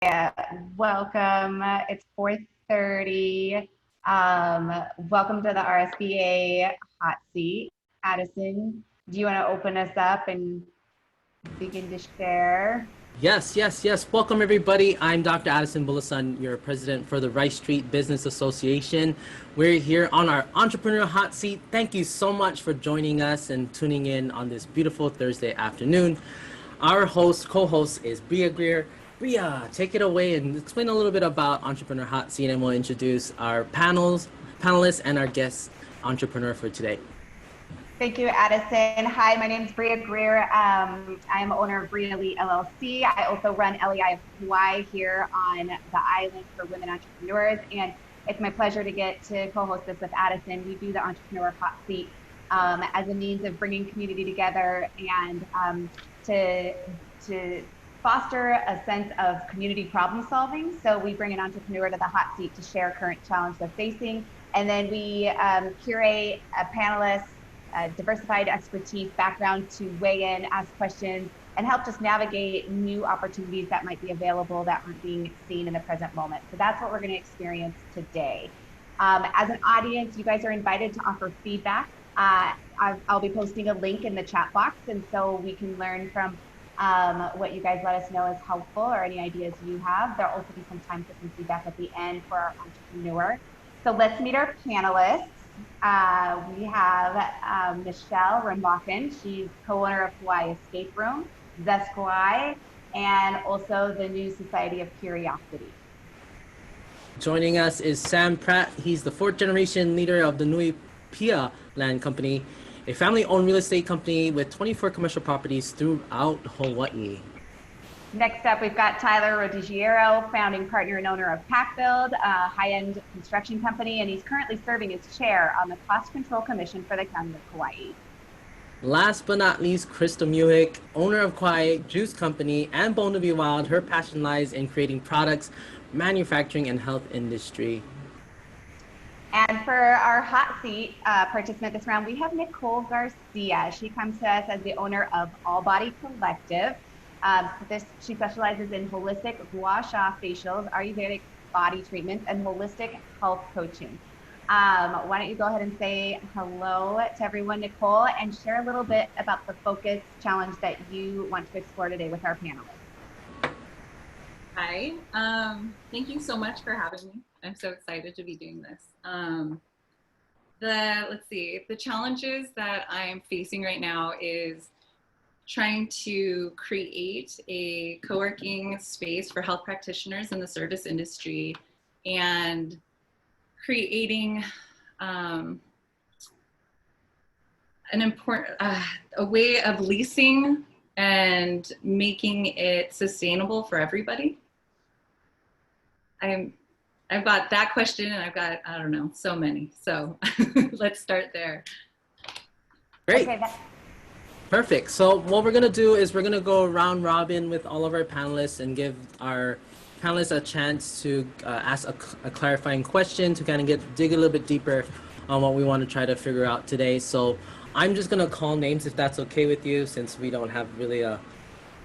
Welcome. It's 4:30. Welcome to the RSBA hot seat. Addison, do you want to open us up and begin to share? Yes. Welcome, everybody. I'm Dr. Addison Bulosan, your president for the Rice Street Business Association. We're here on our Entrepreneur Hot Seat. Thank you so much for joining us and tuning in on this beautiful Thursday afternoon. Our co-host is Greer. Bria, take it away and explain a little bit about Entrepreneur Hot Seat, and we'll introduce our panelists and our guest entrepreneur for today. Thank you, Addison. Hi, my name is Greer. I'm owner of Brialei LLC. I also run LEI of Kauai here on the island for women entrepreneurs. And it's my pleasure to get to co-host this with Addison. We do the Entrepreneur Hot Seat as a means of bringing community together and to foster a sense of community problem solving. So we bring an entrepreneur to the hot seat to share current challenge they're facing. And then we curate a panelist, diversified expertise background to weigh in, ask questions, and help us navigate new opportunities that might be available that aren't being seen in the present moment. So that's what we're going to experience today. As an audience, you guys are invited to offer feedback. I'll be posting a link in the chat box, and so we can learn from what you guys let us know is helpful or any ideas you have. There'll also be some time for some feedback at the end for our entrepreneur. So let's meet our panelists. We have Michelle Rundbaken. She's co-owner of Kauai Escape Room, Zest Kauai, and also the New Society of Curiosities. Joining us is Sam Pratt. He's the fourth generation leader of the Nui Pia Land Company, a family-owned real estate company with 24 commercial properties throughout Hawaii. Next up, we've got Tyler Rodighiero, founding partner and owner of PacBuild, a high-end construction company, and he's currently serving as chair on the Cost Control Commission for the County of Kauai. Last but not least, Kristal Muhich, owner of Kauai Juice Company and Bone to Be Wild. Her passion lies in creating products, manufacturing, and health industry. And for our hot seat participant this round, we have Nicole Garcia. She comes to us as the owner of All Body Collective. She specializes in holistic gua sha facials, Ayurvedic body treatments, and holistic health coaching. Why don't you go ahead and say hello to everyone, Nicole, and share a little bit about the focus challenge that you want to explore today with our panelists. Hi, thank you so much for having me. I'm so excited to be doing this. The challenges that I'm facing right now is trying to create a co-working space for health practitioners in the service industry and creating a way of leasing and making it sustainable for everybody. I've got that question, and I've got, I don't know, so many. So let's start there. Great. Okay, perfect. So what we're going to do is we're going to go round robin with all of our panelists and give our panelists a chance to ask a clarifying question to kind of dig a little bit deeper on what we want to try to figure out today. So I'm just going to call names if that's okay with you, since we don't have really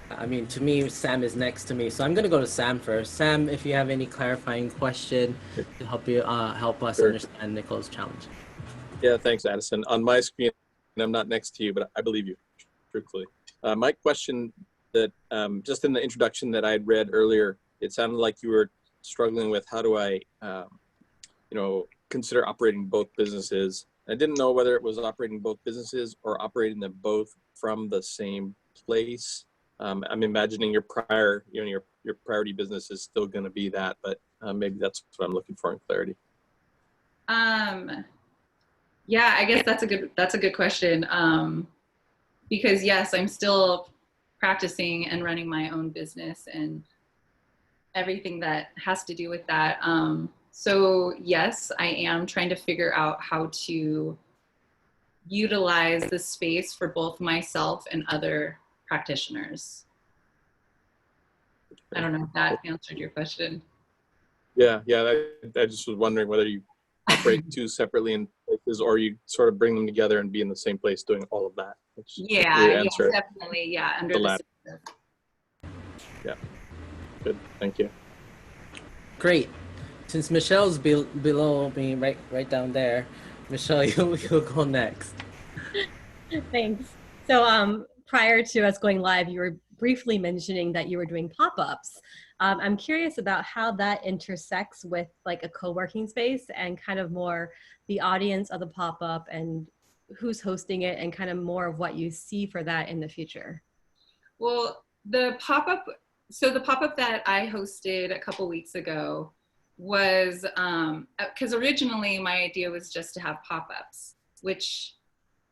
to me, Sam is next to me. So I'm going to go to Sam first. Sam, if you have any clarifying question to help us understand Nicole's challenge. Yeah, thanks, Addison. On my screen, I'm not next to you, but I believe you, truthfully. My question that, just in the introduction that I had read earlier, it sounded like you were struggling with how do I, consider operating both businesses. I didn't know whether it was operating both businesses or operating them both from the same place. I'm imagining your priority business is still going to be that, but maybe that's what I'm looking for in clarity. Yeah, I guess that's a good question. Because yes, I'm still practicing and running my own business and everything that has to do with that. So yes, I am trying to figure out how to utilize the space for both myself and other practitioners. I don't know if that answered your question. Yeah, I just was wondering whether you operate two separately in places or you sort of bring them together and be in the same place doing all of that. Yeah, definitely. Yeah, under the yeah. Good, thank you. great. Since Michelle's below me, right down there, Michelle, you'll go next. Thanks. So prior to us going live, you were briefly mentioning that you were doing pop-ups. I'm curious about how that intersects with like a co-working space and kind of more the audience of the pop-up and who's hosting it and kind of more of what you see for that in the future. Well, the pop-up that I hosted a couple weeks ago was, because originally my idea was just to have pop-ups, which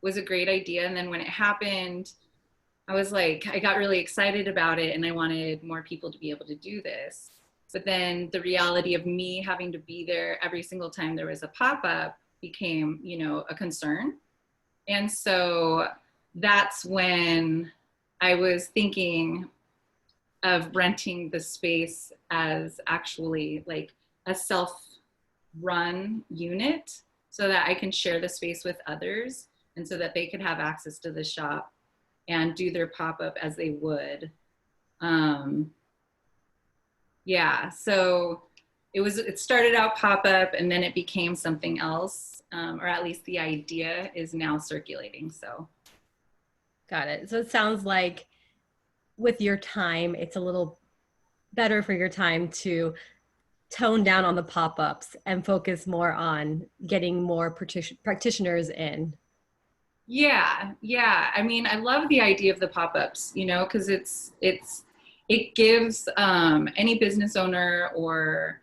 was a great idea. And then when it happened, I was like, I got really excited about it and I wanted more people to be able to do this. But then the reality of me having to be there every single time there was a pop-up became, you know, a concern. And so that's when I was thinking of renting the space as actually like a self-run unit so that I can share the space with others and so that they could have access to the shop and do their pop-up as they would. Yeah, so it started out pop-up and then it became something else, or at least the idea is now circulating, so. Got it. So it sounds like with your time, it's a little better for your time to tone down on the pop-ups and focus more on getting more practitioners in. Yeah. I mean, I love the idea of the pop-ups, you know, because it gives any business owner or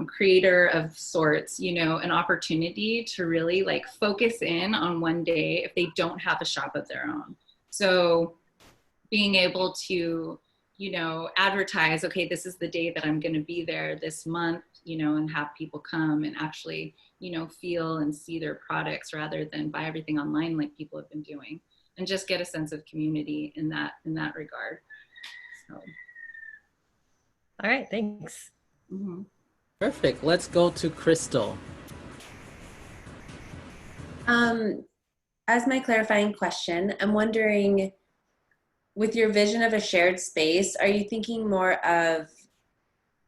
creator of sorts, you know, an opportunity to really like focus in on one day if they don't have a shop of their own. So being able to, you know, advertise, okay, this is the day that I'm going to be there this month, you know, and have people come and actually, you know, feel and see their products rather than buy everything online like people have been doing, and just get a sense of community in that regard. So. All right, thanks. Mm-hmm. Perfect. Let's go to Kristal. As my clarifying question, I'm wondering, with your vision of a shared space, are you thinking more of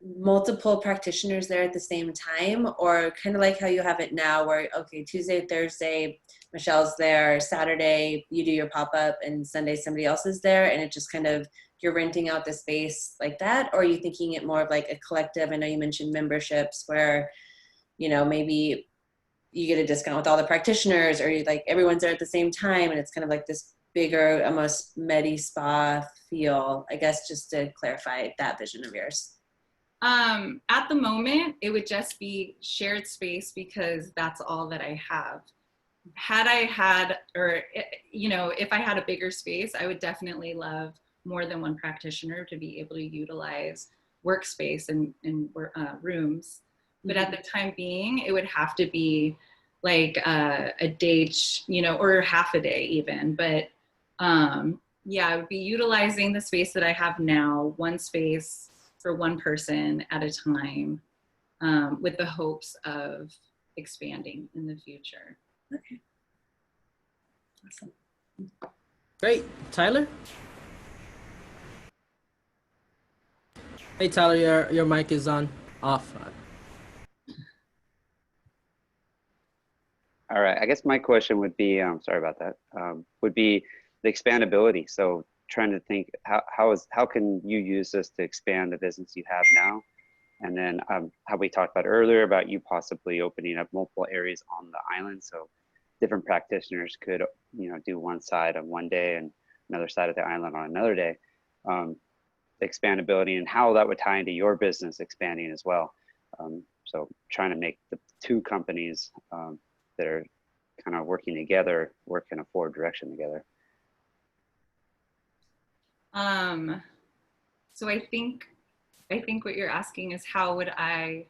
multiple practitioners there at the same time, or kind of like how you have it now where, okay, Tuesday, Thursday, Michelle's there, Saturday, you do your pop-up, and Sunday somebody else is there, and it just kind of, you're renting out the space like that? Or are you thinking it more of like a collective? I know you mentioned memberships where, you know, maybe you get a discount with all the practitioners, or you like everyone's there at the same time, and it's kind of like this bigger, almost medi spa feel. I guess just to clarify that vision of yours. At the moment, it would just be shared space because that's all that I have. Had I had, or, you know, if I had a bigger space, I would definitely love more than one practitioner to be able to utilize workspace and rooms. But at the time being, it would have to be like a day, you know, or half a day even. But yeah, I would be utilizing the space that I have now, one space for one person at a time, with the hopes of expanding in the future. Okay. Awesome. Great. Tyler? Hey, Tyler, your mic is on. Off. All right, I guess my question would be, sorry about that, would be the expandability. So trying to think how can you use this to expand the business you have now? And then how we talked about earlier about you possibly opening up multiple areas on the island. So different practitioners could, you know, do one side on one day and another side of the island on another day. Expandability and how that would tie into your business expanding as well. So trying to make the two companies that are kind of working together work in a forward direction together. So I think what you're asking is how would I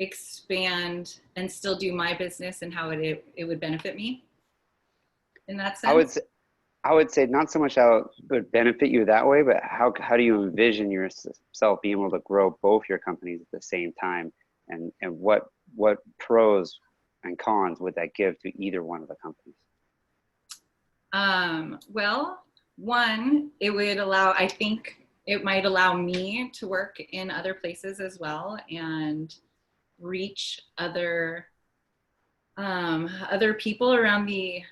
expand and still do my business, and how it would benefit me in that sense? I would say not so much how it would benefit you that way, but how do you envision yourself being able to grow both your companies at the same time, and what pros and cons would that give to either one of the companies? Well, one, it would allow, I think it might allow me to work in other places as well and reach other people around the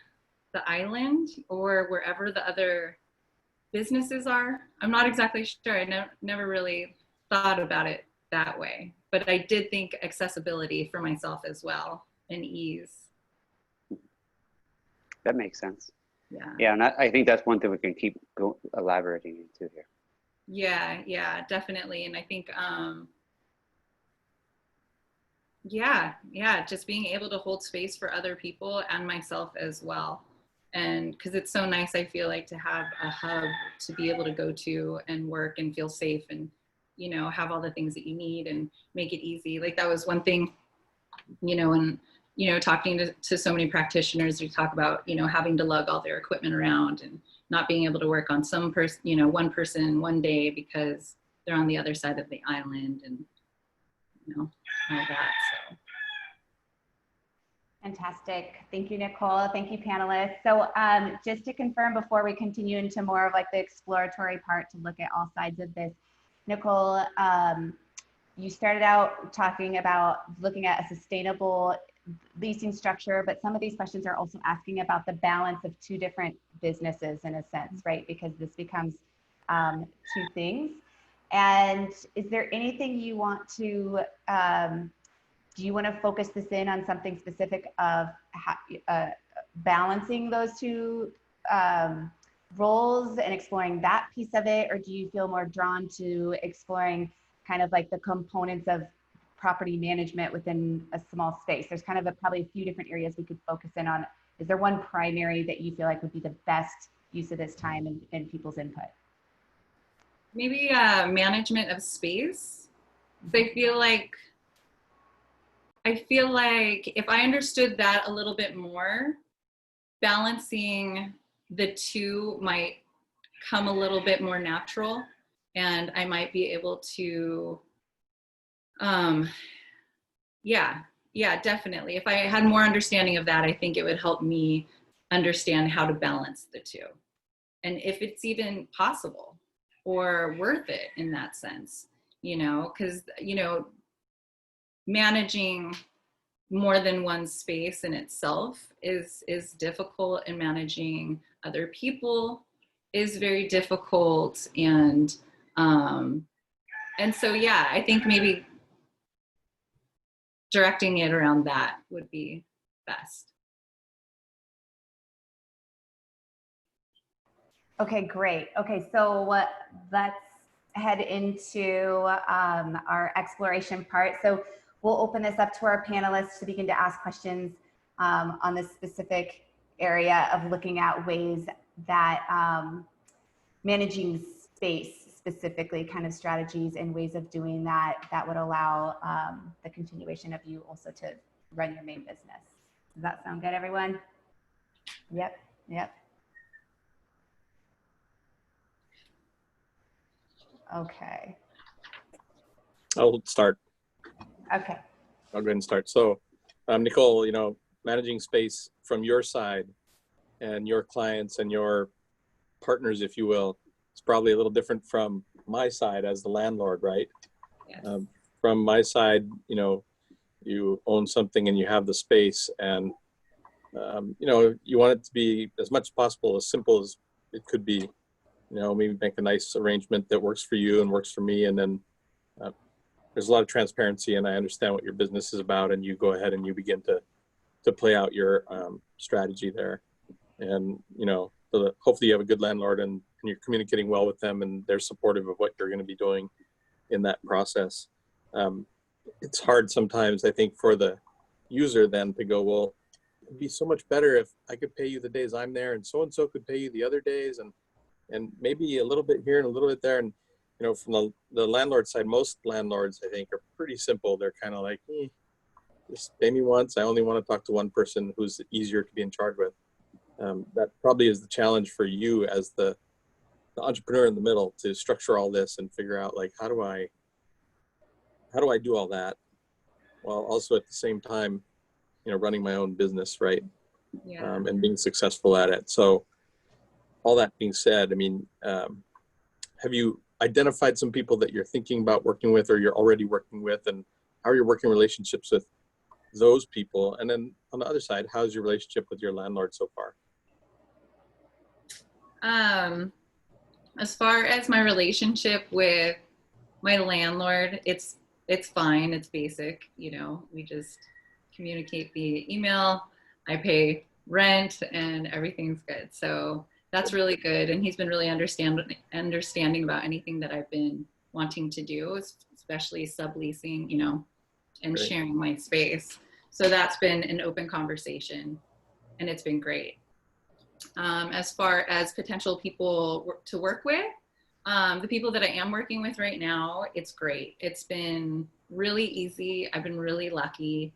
island or wherever the other businesses are. I'm not exactly sure. I never really thought about it that way, but I did think accessibility for myself as well and ease. That makes sense. Yeah. Yeah, and I think that's one thing we can keep elaborating into here. Yeah, definitely. And I think, just being able to hold space for other people and myself as well. And because it's so nice, I feel like, to have a hub to be able to go to and work and feel safe and, you know, have all the things that you need and make it easy. Like that was one thing, you know, and, you know, talking to so many practitioners, you talk about, you know, having to lug all their equipment around and not being able to work on some person, you know, one person one day because they're on the other side of the island and, you know, all that, so. Fantastic. Thank you, Nicole. Thank you, panelists. So just to confirm before we continue into more of like the exploratory part to look at all sides of this, Nicole, you started out talking about looking at a sustainable leasing structure, but some of these questions are also asking about the balance of two different businesses in a sense, right? Because this becomes two things. And is there anything you want to, do you want to focus this in on something specific of balancing those two roles and exploring that piece of it? Or do you feel more drawn to exploring kind of like the components of property management within a small space? There's kind of probably a few different areas we could focus in on. Is there one primary that you feel like would be the best use of this time and people's input? Maybe management of space. So I feel like if I understood that a little bit more, balancing the two might come a little bit more natural, and I might be able to, definitely. If I had more understanding of that, I think it would help me understand how to balance the two, and if it's even possible or worth it in that sense, you know, because, you know, managing more than one space in itself is difficult, and managing other people is very difficult. And so, yeah, I think maybe directing it around that would be best. Okay, great. Okay, so let's head into our exploration part. So we'll open this up to our panelists to begin to ask questions on this specific area of looking at ways that managing space, specifically kind of strategies and ways of doing that would allow the continuation of you also to run your main business. Does that sound good, everyone? Yep. Okay. I'll start. Okay. I'll go ahead and start. So, Nicole, you know, managing space from your side and your clients and your partners, if you will, is probably a little different from my side as the landlord, right? Yes. From my side, you know, you own something and you have the space, and you know, you want it to be as much as possible, as simple as it could be. You know, maybe make a nice arrangement that works for you and works for me, and then there's a lot of transparency, and I understand what your business is about, and you go ahead and you begin to play out your strategy there. And, you know, hopefully you have a good landlord and you're communicating well with them, and they're supportive of what you're going to be doing in that process. It's hard sometimes, I think, for the user then to go, well, it'd be so much better if I could pay you the days I'm there, and so could pay you the other days, and maybe a little bit here and a little bit there. And, you know, from the landlord side, most landlords, I think, are pretty simple. They're kind of like, just pay me once. I only want to talk to one person who's easier to be in charge with. That probably is the challenge for you as the entrepreneur in the middle, to structure all this and figure out, like, how do I do all that while also at the same time, you know, running my own business, right? Yeah. And being successful at it. So all that being said, I mean, have you identified some people that you're thinking about working with or you're already working with, and how are your working relationships with those people? And then on the other side, how's your relationship with your landlord so far? As far as my relationship with my landlord, it's fine. It's basic, you know, we just communicate via email. I pay rent and everything's good. So that's really good. And he's been really understanding about anything that I've been wanting to do, especially subleasing, you know, and Great. sharing my space. So that's been an open conversation and it's been great. As far as potential people to work with, the people that I am working with right now, it's great. It's been really easy. I've been really lucky.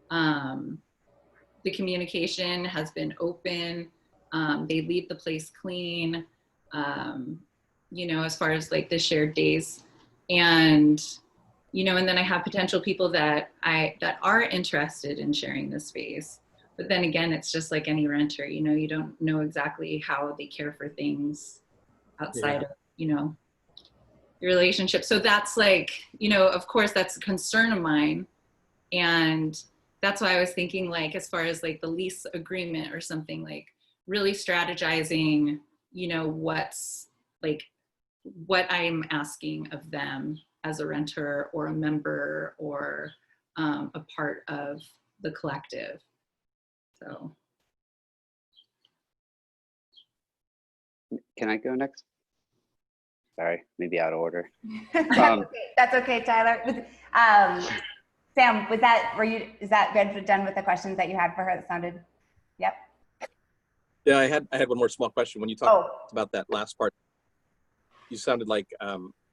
The communication has been open. They leave the place clean, you know, as far as like the shared days. And, you know, and then I have potential people that are interested in sharing this space. But then again, it's just like any renter, you know, you don't know exactly how they care for things outside of, you know, your relationship. So that's like, you know, of course that's a concern of mine. And that's why I was thinking, like, as far as like the lease agreement or something, like really strategizing, you know, what's like, what I'm asking of them as a renter or a member or a part of the collective. So. Can I go next? Sorry, maybe out of order. That's okay, Tyler. Sam, is that good? Done with the questions that you had for her? That sounded, yep. Yeah, I had one more small question. When you talked about that last part, you sounded like,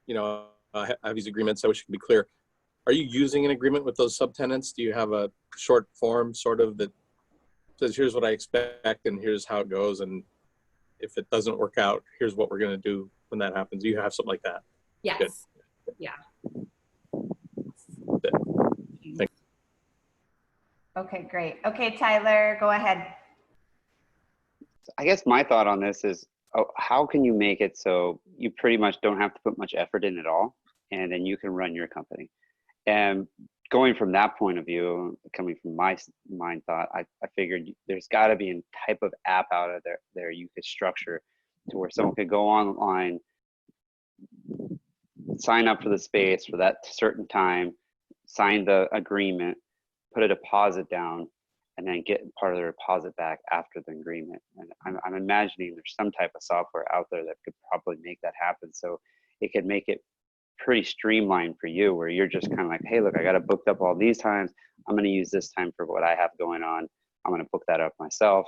you know, I have these agreements. I wish I could be clear. Are you using an agreement with those subtenants? Do you have a short form sort of that says, here's what I expect and here's how it goes, and if it doesn't work out, here's what we're going to do when that happens? Do you have something like that? Yes. Good. Yeah. Thanks. Okay, great. Okay, Tyler, go ahead. I guess my thought on this is, how can you make it so you pretty much don't have to put much effort in at all, and then you can run your company? And going from that point of view, coming from my mind thought, I figured there's got to be a type of app out of there you could structure to where someone could go online, sign up for the space for that certain time, sign the agreement, put a deposit down, and then get part of the deposit back after the agreement. And I'm imagining there's some type of software out there that could probably make that happen. So it could make it pretty streamlined for you, where you're just kind of like, hey, look, I got it booked up all these times. I'm going to use this time for what I have going on. I'm going to book that up myself.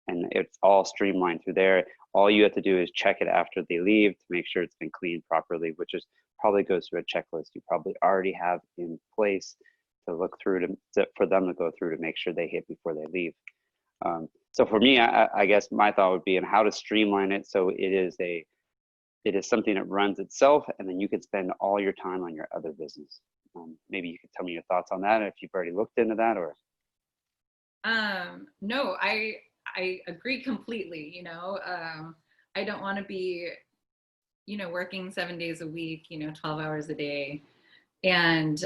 And it's all streamlined through there. All you have to do is check it after they leave to make sure it's been cleaned properly, which is probably goes through a checklist you probably already have in place to look through for them to go through to make sure they hit before they leave. So for me, I guess my thought would be on how to streamline it so it is something that runs itself, and then you could spend all your time on your other business. Maybe you could tell me your thoughts on that if you've already looked into that, or. No, I agree completely. You know, I don't want to be, you know, working 7 days a week, you know, 12 hours a day. And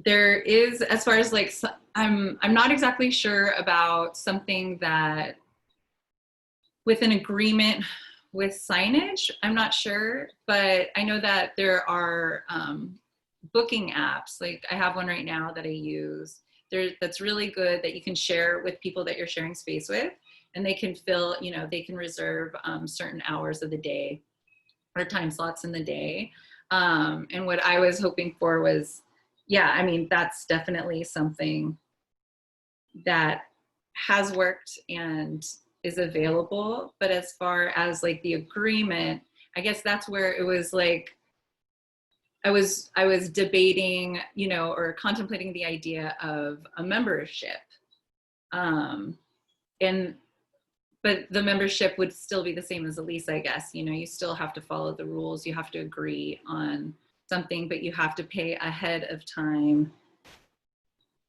there is, as far as like, I'm not exactly sure about something that with an agreement with signage, I'm not sure, but I know that there are booking apps. Like I have one right now that I use that's really good, that you can share with people that you're sharing space with, and they can fill, you know, they can reserve certain hours of the day or time slots in the day. And what I was hoping for was, yeah, I mean, that's definitely something that has worked and is available. But as far as like the agreement, I guess that's where it was like, I was debating, you know, or contemplating the idea of a membership. But the membership would still be the same as a lease, I guess. You know, you still have to follow the rules. You have to agree on something, but you have to pay ahead of time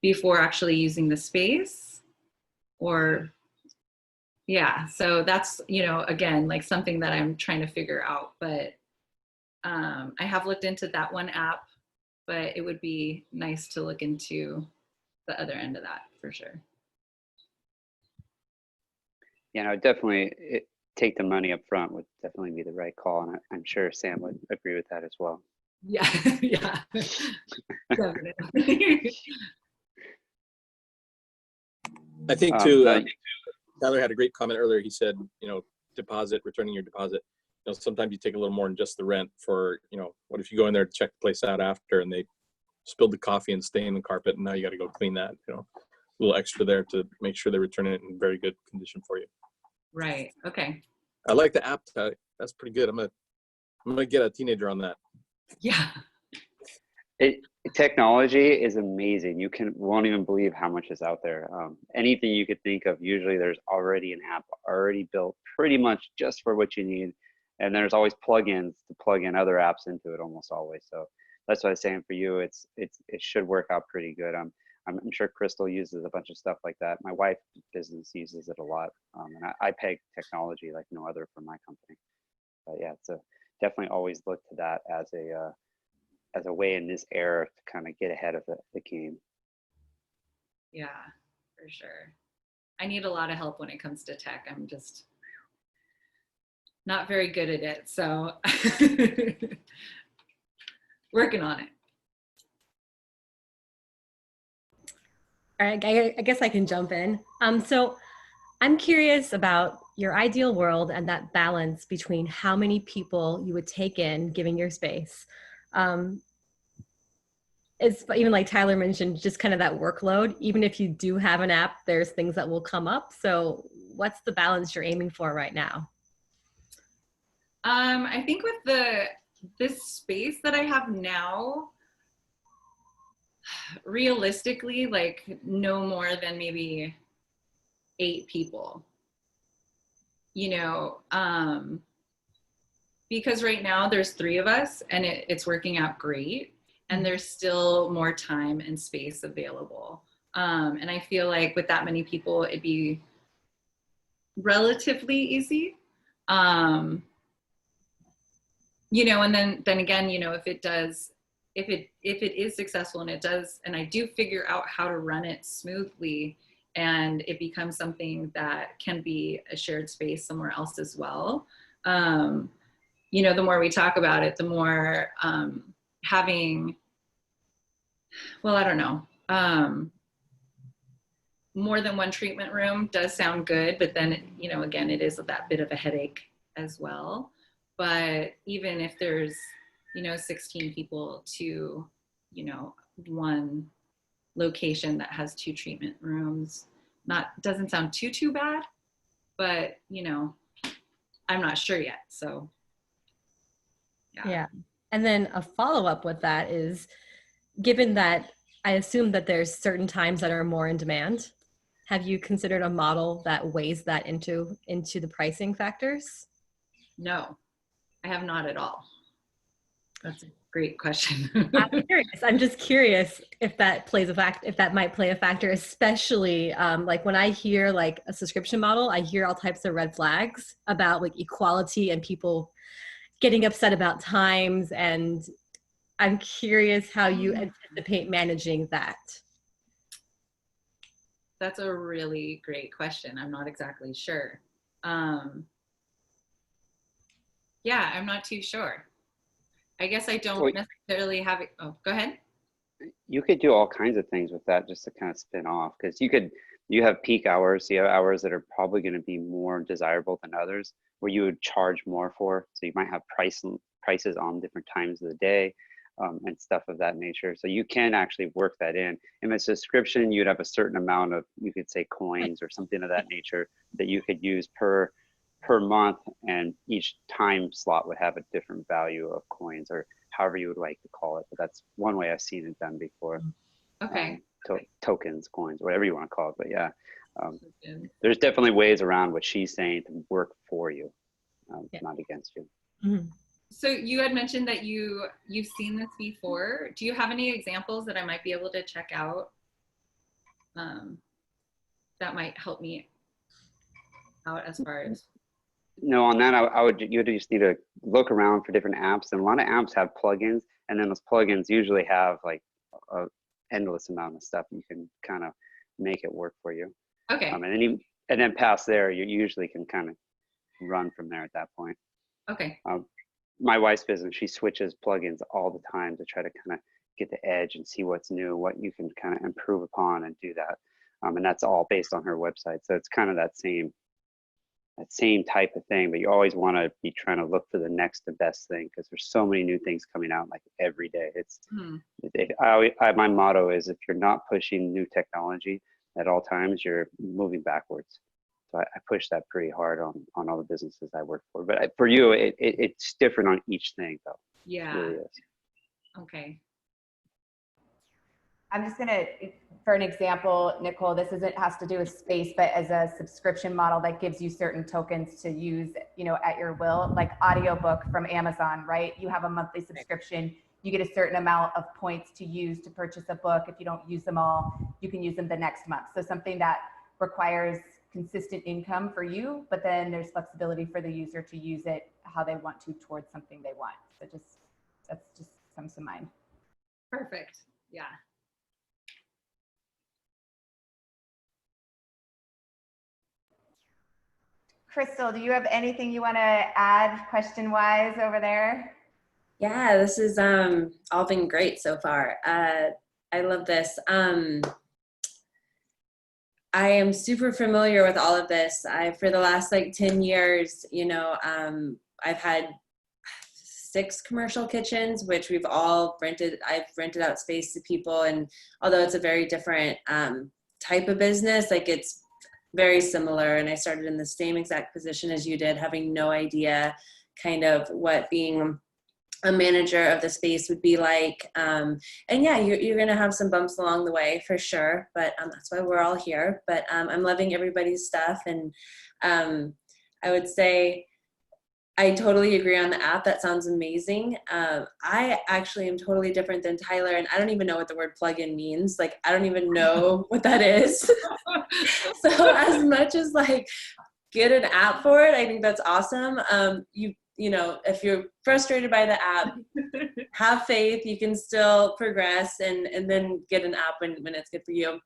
before actually using the space. Or, yeah, so that's, you know, again, like something that I'm trying to figure out. But I have looked into that one app, but it would be nice to look into the other end of that for sure. Yeah, no, definitely take the money up front would definitely be the right call. And I'm sure Sam would agree with that as well. Yeah, yeah, definitely. I think too, Tyler had a great comment earlier. He said, deposit, returning your deposit. Sometimes you take a little more than just the rent for, what if you go in there to check the place out after and they spilled the coffee and stain the carpet and now you got to go clean that, a little extra there to make sure they return it in very good condition for you. Right. Okay. I like the app. That's pretty good. I'm gonna get a teenager on that. Yeah. Technology is amazing. You won't even believe how much is out there. Anything you could think of, usually there's already an app already built pretty much just for what you need. And there's always plugins to plug in other apps into it almost always. So that's what I was saying for you. It should work out pretty good. I'm sure Kristal uses a bunch of stuff like that. My wife's business uses it a lot. And I peg technology like no other for my company. But yeah, definitely always look to that as a way in this era to kind of get ahead of the game. Yeah, for sure. I need a lot of help when it comes to tech. I'm just not very good at it. So working on it. All right, I guess I can jump in. So I'm curious about your ideal world and that balance between how many people you would take in giving your space. It's even like Tyler mentioned, just kind of that workload. Even if you do have an app, there's things that will come up. So what's the balance you're aiming for right now? I think with this space that I have now, realistically, like no more than maybe 8 people, because right now there's 3 of us and it's working out great. And there's still more time and space available. And I feel like with that many people, it'd be relatively easy. And then again, if it is successful and it does, and I do figure out how to run it smoothly and it becomes something that can be a shared space somewhere else as well. The more we talk about it, the more, having, well, I don't know, more than one treatment room does sound good, but then, again, it is that bit of a headache as well. But even if there's, 16 people to, one location that has 2 treatment rooms, doesn't sound too bad, but, I'm not sure yet. So, yeah. And then a follow-up with that is, given that I assume that there's certain times that are more in demand, have you considered a model that weighs that into the pricing factors? No, I have not at all. That's a great question. I'm just curious if that might play a factor, especially like when I hear like a subscription model, I hear all types of red flags about like equality and people getting upset about times, and I'm curious how you anticipate managing that. That's a really great question. I'm not exactly sure. Yeah, I'm not too sure. I guess I don't necessarily have it. Oh, go ahead. You could do all kinds of things with that just to kind of spin off, because you have peak hours. You have hours that are probably going to be more desirable than others, where you would charge more for. So you might have prices on different times of the day. And stuff of that nature. So you can actually work that in. In a subscription, you'd have a certain amount of, you could say, coins or something of that nature that you could use per month, and each time slot would have a different value of coins, or however you would like to call it. But that's one way I've seen it done before. Okay. Tokens, coins, whatever you want to call it. But yeah, there's definitely ways around what she's saying to work for you, not against you. Mm-hmm. So you had mentioned that you've seen this before. Do you have any examples that I might be able to check out that might help me out as far as No, on that, you would just need to look around for different apps, and a lot of apps have plugins, and then those plugins usually have like a endless amount of stuff you can kind of make it work for you. Okay. And then past there, you usually can kind of run from there at that point. Okay. My wife's business, she switches plugins all the time to try to kind of get the edge and see what's new, what you can kind of improve upon and do that. And that's all based on her website. So it's kind of that same type of thing, but you always want to be trying to look for the next the best thing, because there's so many new things coming out like every day. My motto is, if you're not pushing new technology at all times, you're moving backwards. So I push that pretty hard on all the businesses I work for. But for you, it's different on each thing, though. Yeah. It really is. Okay. I'm just gonna, for an example, Nicole, this has to do with space, but as a subscription model that gives you certain tokens to use, at your will, like audiobook from Amazon, right? You have a monthly subscription, you get a certain amount of points to use to purchase a book. If you don't use them all, you can use them the next month. So something that requires consistent income for you, but then there's flexibility for the user to use it how they want to towards something they want. So that's just comes to mind. Perfect. Yeah. Kristal, do you have anything you want to add question-wise over there? Yeah, this is all been great so far. I love this. I am super familiar with all of this. For the last like 10 years, I've had 6 commercial kitchens, which we've all rented. I've rented out space to people, and although it's a very different type of business, like it's very similar. And I started in the same exact position as you did, having no idea kind of what being a manager of the space would be like. And yeah, you're going to have some bumps along the way for sure, but that's why we're all here. But I'm loving everybody's stuff. And I would say I totally agree on the app. That sounds amazing. I actually am totally different than Tyler, and I don't even know what the word plugin means. Like, I don't even know what that is. So as much as like get an app for it, I think that's awesome. If you're frustrated by the app, have faith, you can still progress and then get an app when it's good for you.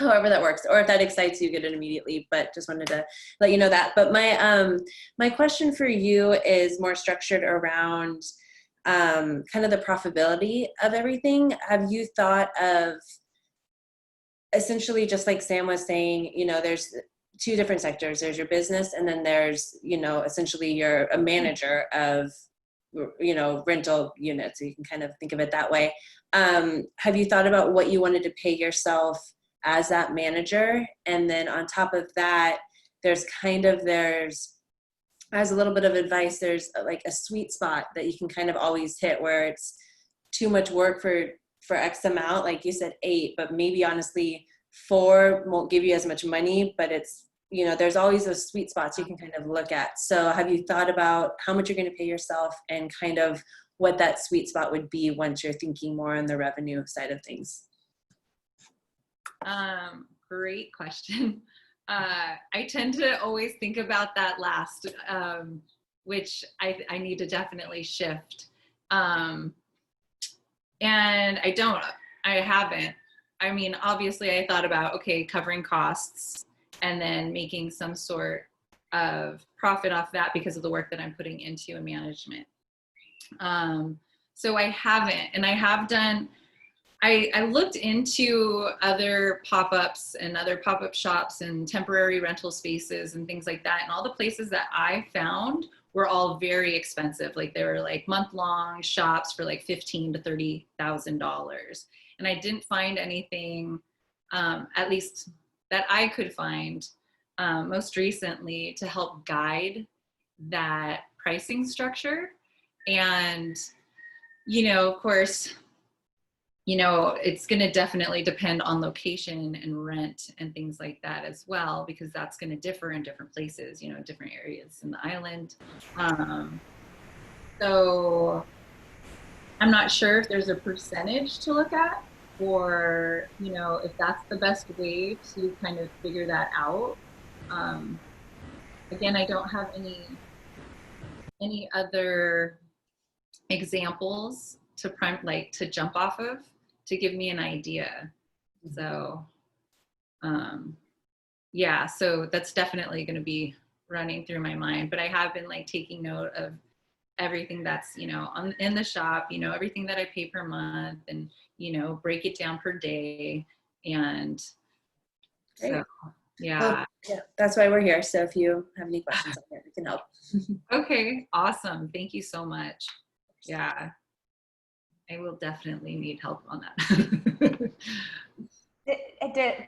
However that works, or if that excites you, get it immediately. But just wanted to let you know that. But my question for you is more structured around kind of the profitability of everything. Have you thought of essentially, just like Sam was saying, there's 2 different sectors. There's your business, and then there's, essentially you're a manager of, rental units. So you can kind of think of it that way. Have you thought about what you wanted to pay yourself as that manager? And then on top of that, as a little bit of advice, there's like a sweet spot that you can kind of always hit, where it's too much work for X amount. Like you said, 8, but maybe honestly 4 won't give you as much money, but it's, there's always those sweet spots you can kind of look at. So have you thought about how much you're going to pay yourself and kind of what that sweet spot would be once you're thinking more on the revenue side of things? Great question. I tend to always think about that last, which I need to definitely shift. And I haven't. I mean, obviously I thought about, okay, covering costs and then making some sort of profit off that because of the work that I'm putting into management. So I haven't, and I have done, I looked into other pop-ups and other pop-up shops and temporary rental spaces and things like that. And all the places that I found were all very expensive. Like they were like month-long shops for like $15,000 to $30,000. And I didn't find anything, at least that I could find most recently, to help guide that pricing structure. And, of course, it's going to definitely depend on location and rent and things like that as well, because that's going to differ in different places, different areas in the island. So I'm not sure if there's a percentage to look at, or, if that's the best way to kind of figure that out. Again, I don't have any any other examples to to jump off of to give me an idea. So yeah, so that's definitely going to be running through my mind, but I have been like taking note of everything that's, you know, in the shop, you know, everything that I pay per month, and, you know, break it down per day. And so, yeah. Well, yeah, that's why we're here. So if you have any questions on it, we can help. Okay, awesome. Thank you so much. Yeah, I will definitely need help on that.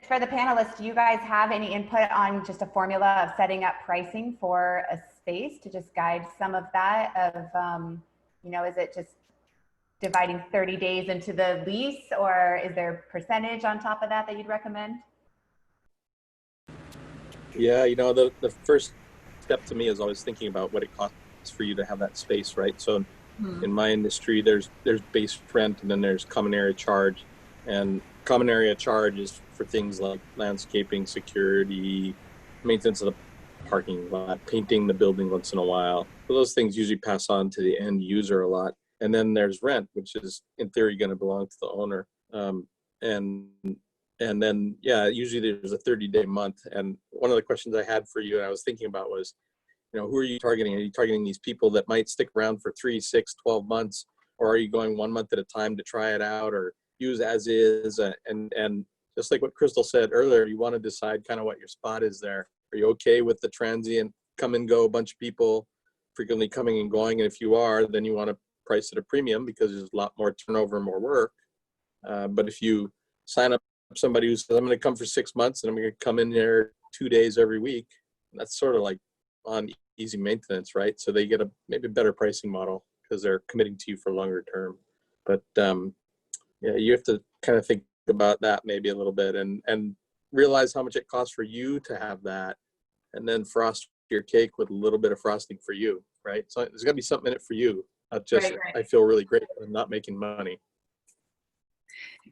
For the panelists, do you guys have any input on just a formula of setting up pricing for a space to just guide some of that of, you know, is it just dividing 30 days into the lease, or is there a percentage on top of that you'd recommend? Yeah, you know, the first step to me is always thinking about what it costs for you to have that space, right? So in my industry, there's base rent, and then there's common area charge. And common area charge is for things like landscaping, security, maintenance of the parking lot, painting the building once in a while. So those things usually pass on to the end user a lot. And then there's rent, which is in theory going to belong to the owner. And then, yeah, usually there's a 30-day month. And one of the questions I had for you, and I was thinking about, was, you know, who are you targeting? Are you targeting these people that might stick around for 3, 6, 12 months? Or are you going 1 month at a time to try it out, or use as is? And just like what Kristal said earlier, you want to decide kind of what your spot is there. Are you okay with the transient come and go bunch of people frequently coming and going? And if you are, then you want to price at a premium because there's a lot more turnover, more work. But if you sign up somebody who says, I'm going to come for 6 months and I'm going to come in there 2 days every week, that's sort of like on easy maintenance, right? So they get a maybe better pricing model because they're committing to you for longer term. But yeah, you have to kind of think about that maybe a little bit, and realize how much it costs for you to have that, and then frost your cake with a little bit of frosting for you, right? So there's got to be something in it for you, not just Right. I feel really great but I'm not making money.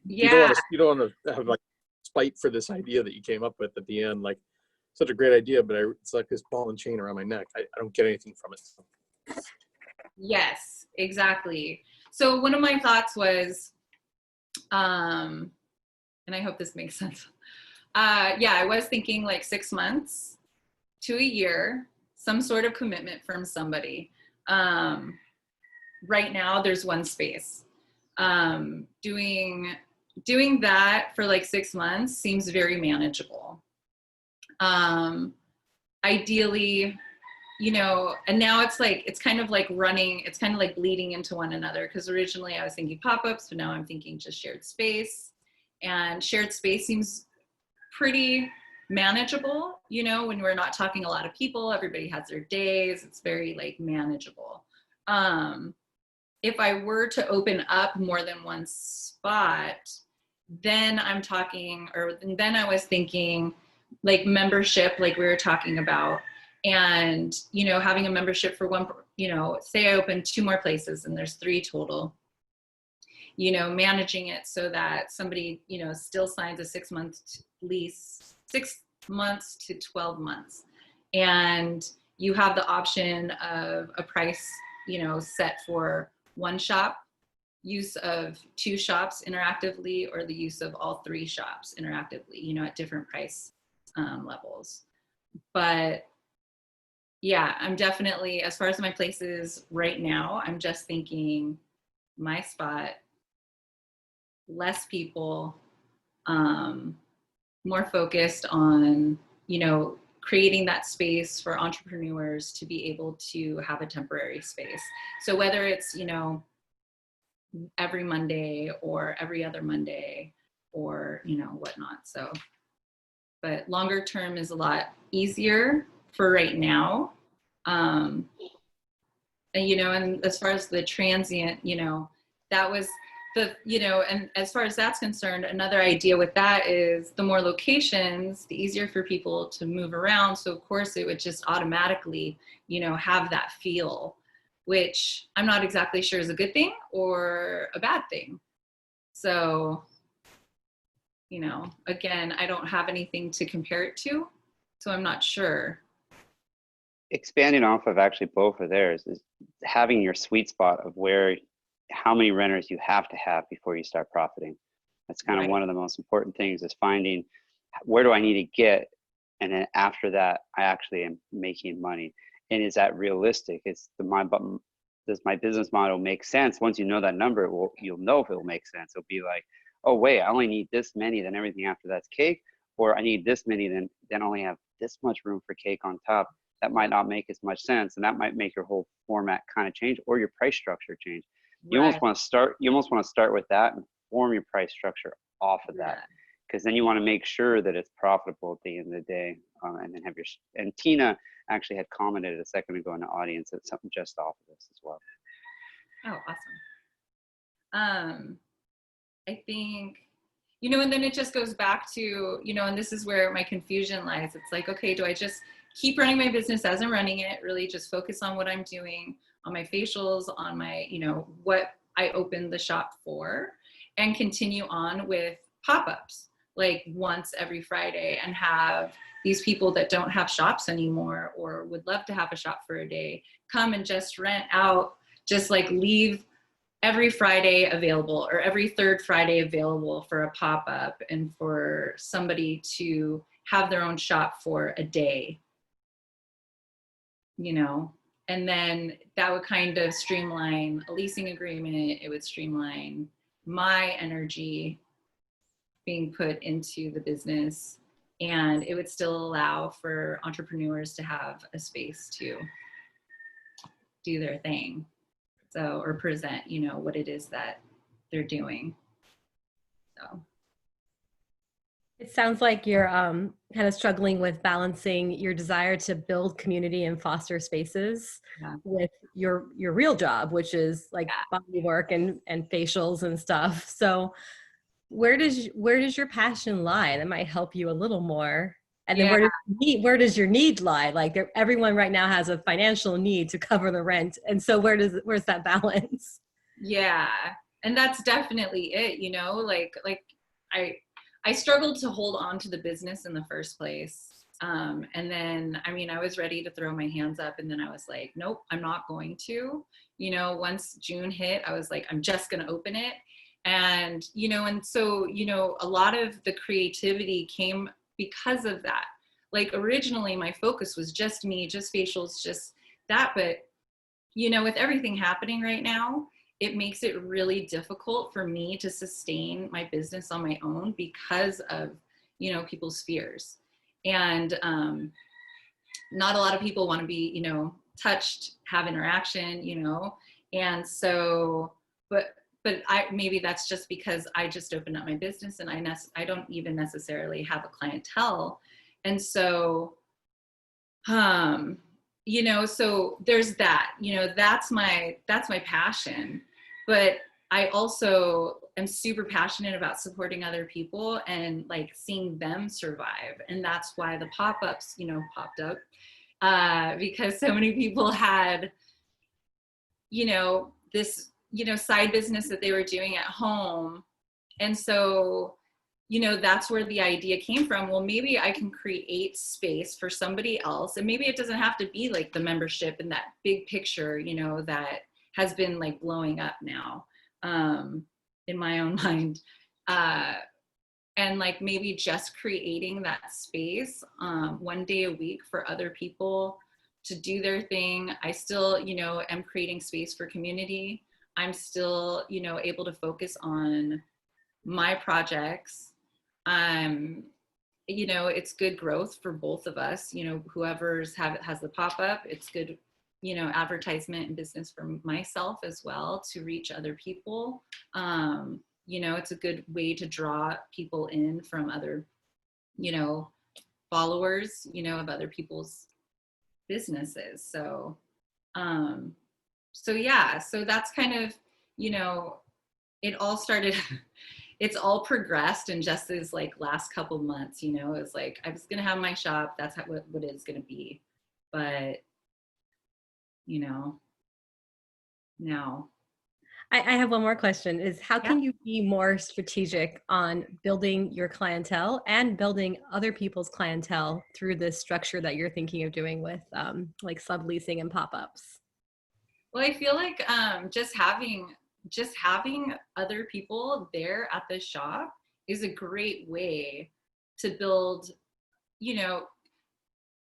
Yeah. You don't want to have like spite for this idea that you came up with at the end, like such a great idea, but it's like this ball and chain around my neck. I don't get anything from it. Yes, exactly. So one of my thoughts was, and I hope this makes sense. Yeah, I was thinking like 6 months to a year, some sort of commitment from somebody. Right now there's one space. Doing that for like 6 months seems very manageable. Ideally, you know, and now it's kind of like bleeding into one another, because originally I was thinking pop-ups, but now I'm thinking just shared space. And shared space seems pretty manageable, you know, when we're not talking a lot of people, everybody has their days, it's very like manageable. If I were to open up more than one spot, then then I was thinking like membership, like we were talking about, and, you know, having a membership for one, you know, say I open 2 more places and there's 3 total, you know, managing it so that somebody, you know, still signs a 6 month lease, 6 months to 12 months. And you have the option of a price, you know, set for one shop, use of 2 shops interactively, or the use of all 3 shops interactively, you know, at different price levels. But yeah, I'm definitely, as far as my places right now, I'm just thinking my spot, less people, more focused on, you know, creating that space for entrepreneurs to be able to have a temporary space. So whether it's, you know, every Monday or every other Monday or, you know, whatnot. So, but longer term is a lot easier for right now. And, you know, and as far as the transient, you know, that was you know, and as far as that's concerned, another idea with that is the more locations, the easier for people to move around. So of course it would just automatically, you know, have that feel, which I'm not exactly sure is a good thing or a bad thing. So, you know, again, I don't have anything to compare it to, so I'm not sure. expanding off of actually both of theirs is having your sweet spot of how many renters you have to have before you start profiting. That's kind of one of the most important things, is finding where do I need to get, and then after that I actually am making money. And is that realistic? Does my business model make sense? Once you know that number, you'll know if it will make sense. It'll be like, oh wait, I only need this many, then everything after that's cake, or I need this many, then only have this much room for cake on top. That might not make as much sense, and that might make your whole format kind of change, or your price structure change. You almost want to start with that and form your price structure off of that, because then you want to make sure that it's profitable at the end of the day. And then and Tina actually had commented a second ago in the audience that something just off of this as well. Oh, awesome. I think, and then it just goes back to, and this is where my confusion lies. It's like, okay, do I just keep running my business as I'm running it, really just focus on what I'm doing, on my facials, on my, what I opened the shop for, and continue on with pop-ups, like once every Friday, and have these people that don't have shops anymore or would love to have a shop for a day come and just rent out, just like leave every Friday available, or every third Friday available for a pop-up, and for somebody to have their own shop for a day, and then that would kind of streamline a leasing agreement. It would streamline my energy being put into the business, and it would still allow for entrepreneurs to have a space to do their thing. So, or present, what it is that they're doing. So. It sounds like you're kind of struggling with balancing your desire to build community and foster spaces with your real job, which is like body work and facials and stuff. So where does your passion lie? That might help you a little more. And then where does your need lie? Like everyone right now has a financial need to cover the rent. And so where's that balance? Yeah. And that's definitely it, I struggled to hold on to the business in the first place. And then, I was ready to throw my hands up, and then I was like, nope, I'm not going to. Once June hit, I was like, I'm just going to open it. And, and so, a lot of the creativity came because of that. Like originally my focus was just me, just facials, just that. But, with everything happening right now, it makes it really difficult for me to sustain my business on my own because of, people's fears. And not a lot of people want to be, touched, have interaction, and so, but maybe that's just because I just opened up my business, and I don't even necessarily have a clientele. And so, so there's that, that's my passion. But I also am super passionate about supporting other people and like seeing them survive. And that's why the pop-ups, popped up, because so many people had, this, side business that they were doing at home. And so, that's where the idea came from. Well, maybe I can create space for somebody else. And maybe it doesn't have to be like the membership and that big picture, that has been like blowing up now in my own mind. And like maybe just creating that space one day a week for other people to do their thing. I still, am creating space for community. I'm still, able to focus on my projects. It's good growth for both of us, whoever's has the pop-up, it's good, advertisement and business for myself as well to reach other people. It's a good way to draw people in from other, followers, of other people's businesses. So, so that's kind of, it all started, it's all progressed in just this like last couple months, it's like, I was going to have my shop. That's what it's going to be. But, no. I have one more question is how can you be more strategic on building your clientele and building other people's clientele through this structure that you're thinking of doing with like subleasing and pop-ups? Well, I feel like just having other people there at the shop is a great way to build, you know,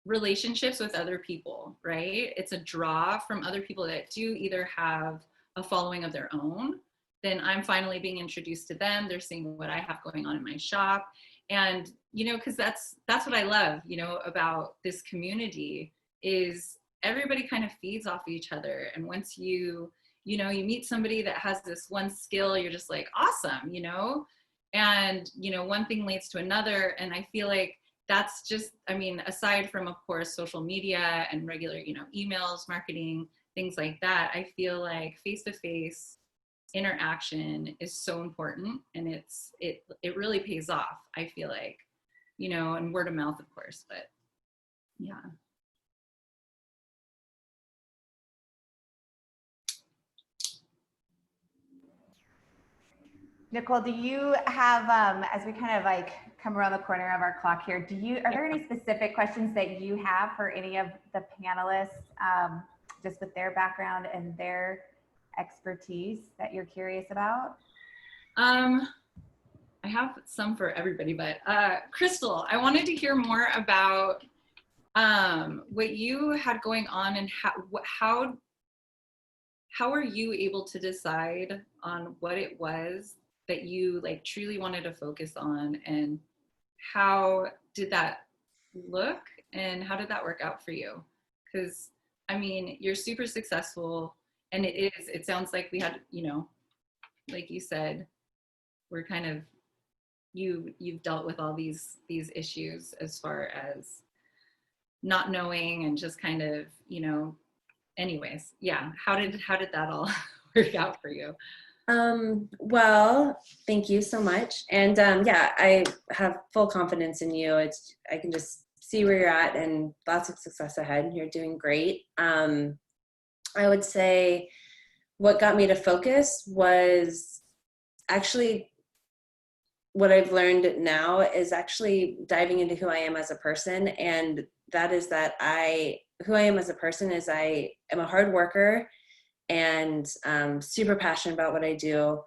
relationships with other people, right? It's a draw from other people that do either have a following of their own. Then I'm finally being introduced to them. They're seeing what I have going on in my shop. And, you know, because that's what I love, you know, about this community is everybody kind of feeds off each other. And once you meet somebody that has this one skill, you're just like, awesome, you know? And, you know, one thing leads to another. And I feel like that's just, I mean, aside from, of course, social media and regular, you know, emails, marketing, things like that, I feel like face-to-face interaction is so important, and it really pays off, I feel like, you know, and word of mouth, of course, but yeah. Nicole, do you have, as we kind of like come around the corner of our clock here, are there any specific questions that you have for any of the panelists, just with their background and their expertise that you're curious about? I have some for everybody, but Kristal, I wanted to hear more about what you had going on and how are you able to decide on what it was that you like truly wanted to focus on, and how did that look and how did that work out for you? Because I mean, you're super successful, and it sounds like we had, you know, like you said, we're kind of, you've dealt with all these issues as far as not knowing and just kind of, you know, anyways, yeah. How did that all work out for you? Well, thank you so much. And yeah, I have full confidence in you. I can just see where you're at and lots of success ahead. You're doing great. I would say what got me to focus was actually what I've learned now is actually diving into who I am as a person. And that is that who I am as a person is I am a hard worker and super passionate about what I do.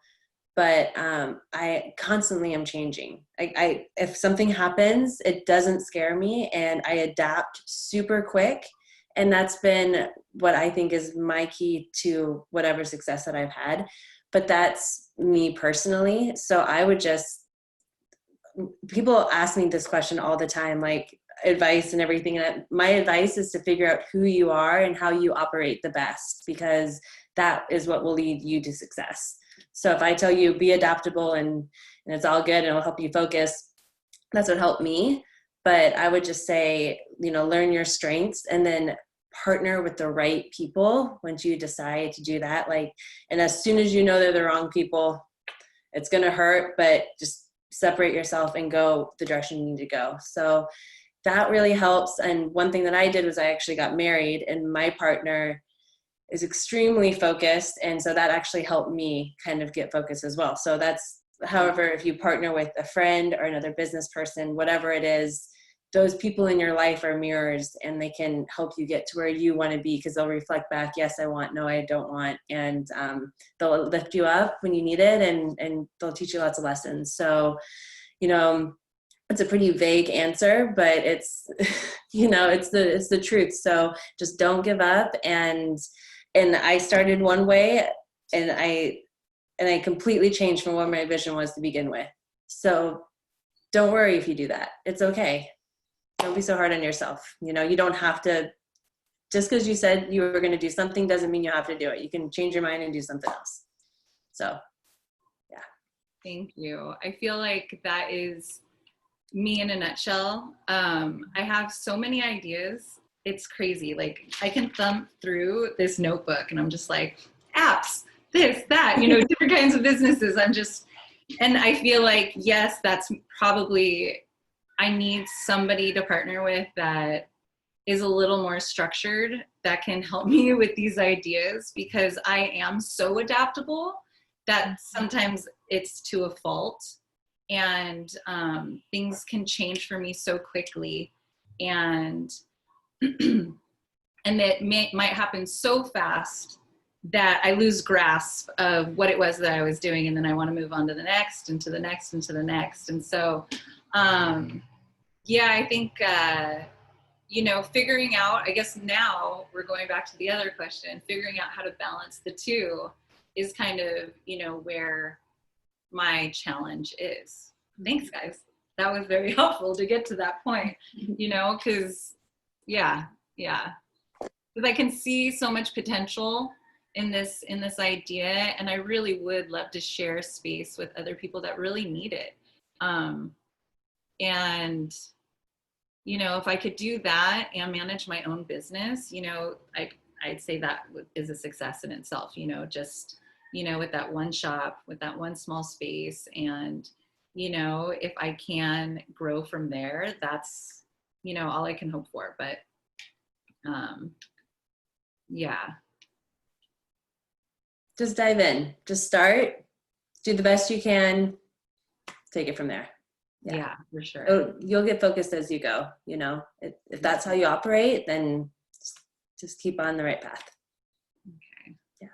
But I constantly am changing. If something happens, it doesn't scare me, and I adapt super quick. And that's been what I think is my key to whatever success that I've had. But that's me personally. So I would people ask me this question all the time, like advice and everything. And my advice is to figure out who you are and how you operate the best, because that is what will lead you to success. So if I tell you be adaptable and it's all good and it'll help you focus, that's what helped me. But I would just say, you know, learn your strengths and then partner with the right people once you decide to do that. Like, and as soon as you know they're the wrong people, it's going to hurt, but just separate yourself and go the direction you need to go. So that really helps. And one thing that I did was I actually got married, and my partner is extremely focused. And so that actually helped me kind of get focused as well. So that's, however, if you partner with a friend or another business person, whatever it is, those people in your life are mirrors, and they can help you get to where you want to be, because they'll reflect back, yes, I want, no, I don't want. And they'll lift you up when you need it, and they'll teach you lots of lessons. So, you know, it's a pretty vague answer, but it's, you know, it's the truth. So just don't give up. And I started one way, and I completely changed from what my vision was to begin with. So don't worry if you do that. It's okay. Don't be so hard on yourself. You know, you don't have to, just because you said you were going to do something doesn't mean you have to do it. You can change your mind and do something else. So, yeah. Thank you. I feel like that is me in a nutshell. I have so many ideas. It's crazy. Like, I can thumb through this notebook and I'm just like, apps, this, that, you know, different kinds of businesses. And I feel like, yes, that's probably, I need somebody to partner with that is a little more structured that can help me with these ideas, because I am so adaptable that sometimes it's to a fault, and things can change for me so quickly, and and it might happen so fast that I lose grasp of what it was that I was doing, and then I want to move on to the next and to the next and to the next. And so yeah, I think you know, figuring out, I guess now we're going back to the other question, figuring out how to balance the two is kind of, you know, where my challenge is. Thanks, guys. That was very helpful to get to that point, you know, because yeah. Because I can see so much potential in this idea, and I really would love to share space with other people that really need it. And you know, if I could do that and manage my own business, you know, I'd say that is a success in itself, you know, just, you know, with that one shop, with that one small space. And, you know, if I can grow from there, that's, you know, all I can hope for. But yeah. Just dive in, just start, do the best you can, take it from there. Yeah, for sure. Oh, you'll get focused as you go, you know. If that's how you operate, then just keep on the right path. Okay. Yeah.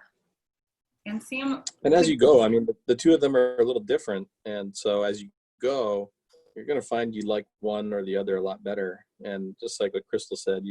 And Sam. And as you go, I mean, the two of them are a little different. And so as you go, you're going to find you like one or the other a lot better. And just like what Kristal said,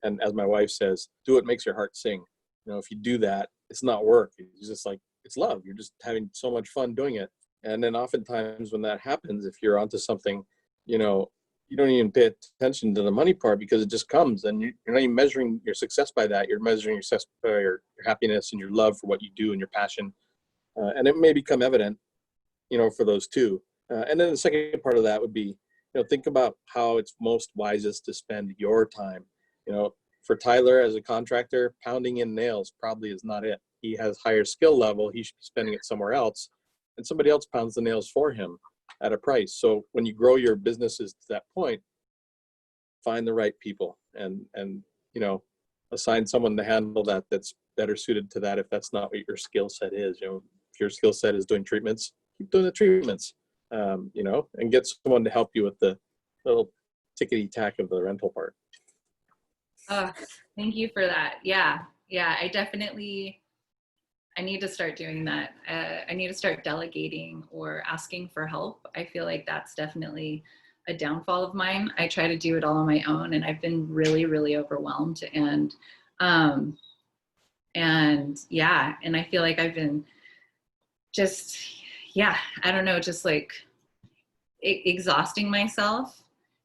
and as my wife says, do what makes your heart sing. You know, if you do that, it's not work. It's just like, it's love. You're just having so much fun doing it. And then oftentimes when that happens, if you're onto something, you know, you don't even pay attention to the money part because it just comes, and you're not even measuring your success by that. You're measuring your success by your happiness and your love for what you do and your passion. And it may become evident, you know, for those two. And then the second part of that would be, you know, think about how it's most wisest to spend your time. You know, for Tyler as a contractor, pounding in nails probably is not it. He has higher skill level. He should be spending it somewhere else. And somebody else pounds the nails for him at a price. So when you grow your businesses to that point, find the right people and you know, assign someone to handle that that's better suited to that if that's not what your skill set is. You know, if your skill set is doing treatments, keep doing the treatments, you know, and get someone to help you with the little tickety-tack of the rental part. Thank you for that. Yeah, I need to start doing that. I need to start delegating or asking for help. I feel like that's definitely a downfall of mine. I try to do it all on my own, and I've been really, really overwhelmed. And yeah, and I feel like I've been just, yeah, I don't know, just like exhausting myself.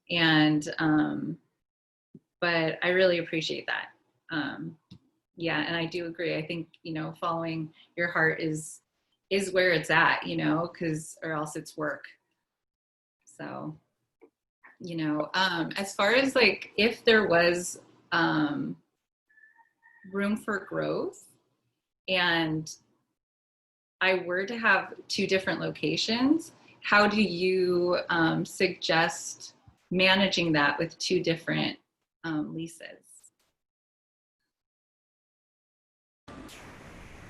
And but I really appreciate that. Yeah, and I do agree. I think, you know, following your heart is where it's at, you know, or else it's work. So, you know, as far as like, if there was room for growth and I were to have two different locations, how do you suggest managing that with two different leases?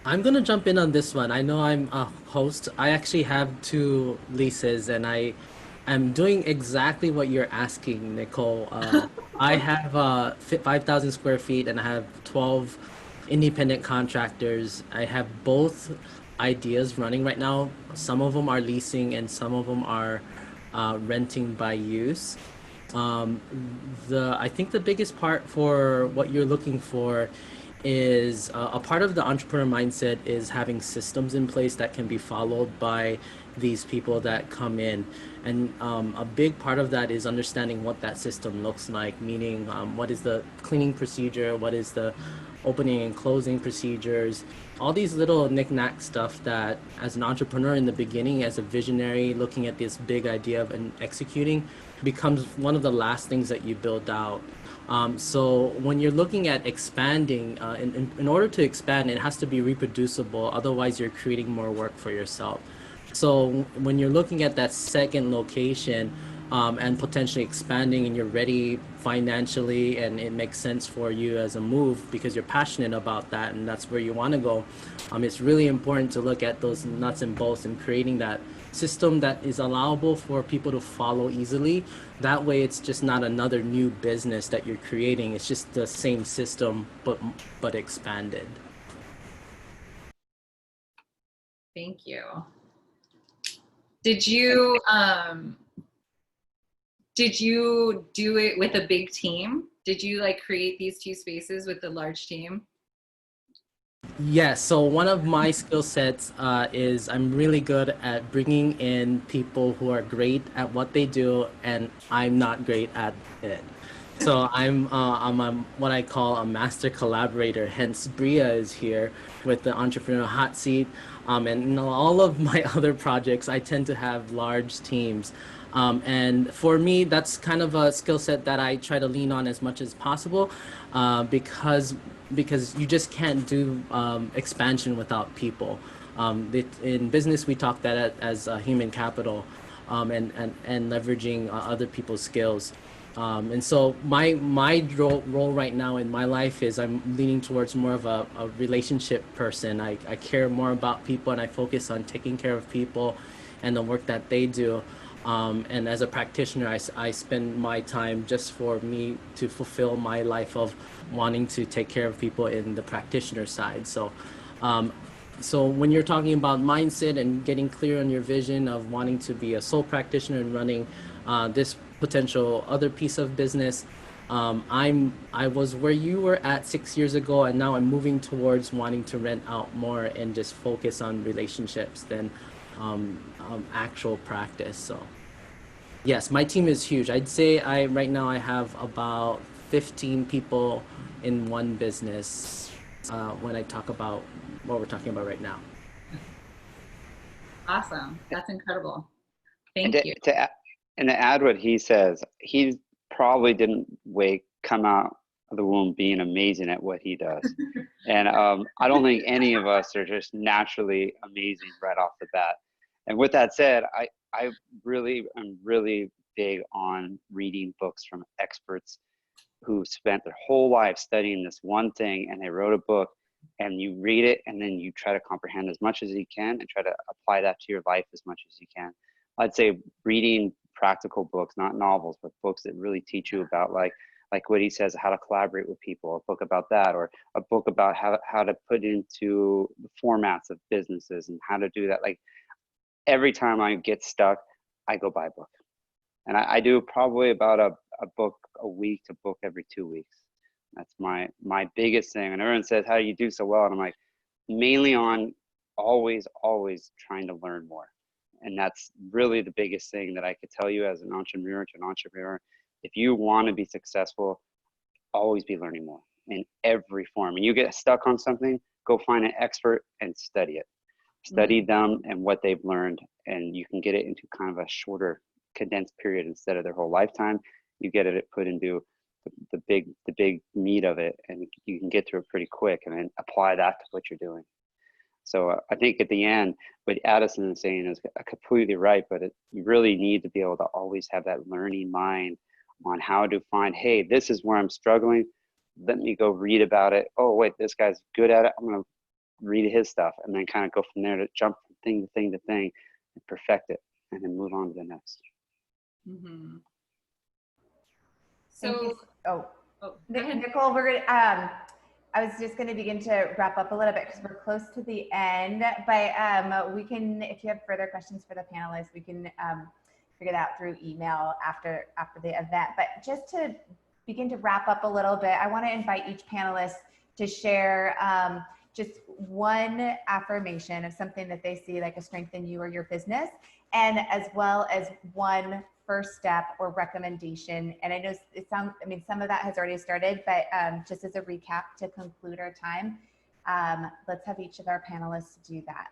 I'm gonna jump in on this one. I know I'm a host. I actually have two leases, and I am doing exactly what you're asking, Nicole. I have 5,000 square feet, and I have 12 independent contractors. I have both ideas running right now. Some of them are leasing, and some of them are renting by use. I think the biggest part for what you're looking for is a part of the entrepreneur mindset is having systems in place that can be followed by these people that come in. And a big part of that is understanding what that system looks like, meaning what is the cleaning procedure, what is the opening and closing procedures, all these little knick-knack stuff that as an entrepreneur in the beginning, as a visionary looking at this big idea and executing, becomes one of the last things that you build out. So when you're looking at expanding, in order to expand, it has to be reproducible. Otherwise, you're creating more work for yourself. So when you're looking at that second location, and potentially expanding, and you're ready financially and it makes sense for you as a move because you're passionate about that and that's where you want to go, it's really important to look at those nuts and bolts and creating that system that is allowable for people to follow easily. That way it's just not another new business that you're creating, it's just the same system but expanded. Thank you. Did you do it with a big team? Did you like create these two spaces with a large team? Yes, so one of my skill sets is I'm really good at bringing in people who are great at what they do and I'm not great at it. So I'm what I call a master collaborator, hence Bria is here with the Entrepreneur Hot Seat. And in all of my other projects, I tend to have large teams. And for me, that's kind of a skill set that I try to lean on as much as possible because you just can't do expansion without people. In business, we talk that as human capital and leveraging other people's skills. And so my role right now in my life is I'm leaning towards more of a relationship person. I care more about people and I focus on taking care of people and the work that they do. And as a practitioner, I spend my time just for me to fulfill my life of wanting to take care of people in the practitioner side. So when you're talking about mindset and getting clear on your vision of wanting to be a sole practitioner and running this potential other piece of business, I was where you were at 6 years ago, and now I'm moving towards wanting to rent out more and just focus on relationships than actual practice. So yes, my team is huge. I'd say right now I have about 15 people in one business when I talk about what we're talking about right now. Awesome. That's incredible. Thank you. And to add what he says, he probably didn't come out of the womb being amazing at what he does. And I don't think any of us are just naturally amazing right off the bat. And with that said, I'm really big on reading books from experts who spent their whole life studying this one thing, and they wrote a book, and you read it and then you try to comprehend as much as you can and try to apply that to your life as much as you can. I'd say reading practical books, not novels, but books that really teach you about like what he says, how to collaborate with people, a book about that, or a book about how to put into the formats of businesses and how to do that. Like every time I get stuck, I go buy a book. And I do probably about a book a week to book every 2 weeks. That's my biggest thing. And everyone says, how do you do so well? And I'm like, mainly on always trying to learn more. And that's really the biggest thing that I could tell you as an entrepreneur to an entrepreneur. If you want to be successful, always be learning more in every form. And you get stuck on something, go find an expert and study it. Study them and what they've learned, and you can get it into kind of a shorter, condensed period instead of their whole lifetime. You get it put into the big meat of it, and you can get through it pretty quick, and then apply that to what you're doing. So I think at the end, what Addison is saying is completely right, but you really need to be able to always have that learning mind on how to find, hey, this is where I'm struggling. Let me go read about it. Oh, wait, this guy's good at it. I'm going to read his stuff, and then kind of go from there to jump from thing to thing to thing and perfect it, and then move on to the next. Mm-hmm. So, Nicole, we're gonna. I was just going to begin to wrap up a little bit because we're close to the end, but we can, if you have further questions for the panelists, we can figure that out through email after the event. But just to begin to wrap up a little bit, I want to invite each panelist to share just one affirmation of something that they see like a strength in you or your business, and as well as one first step or recommendation. And I know it sounds, I mean, some of that has already started, but just as a recap to conclude our time, let's have each of our panelists do that.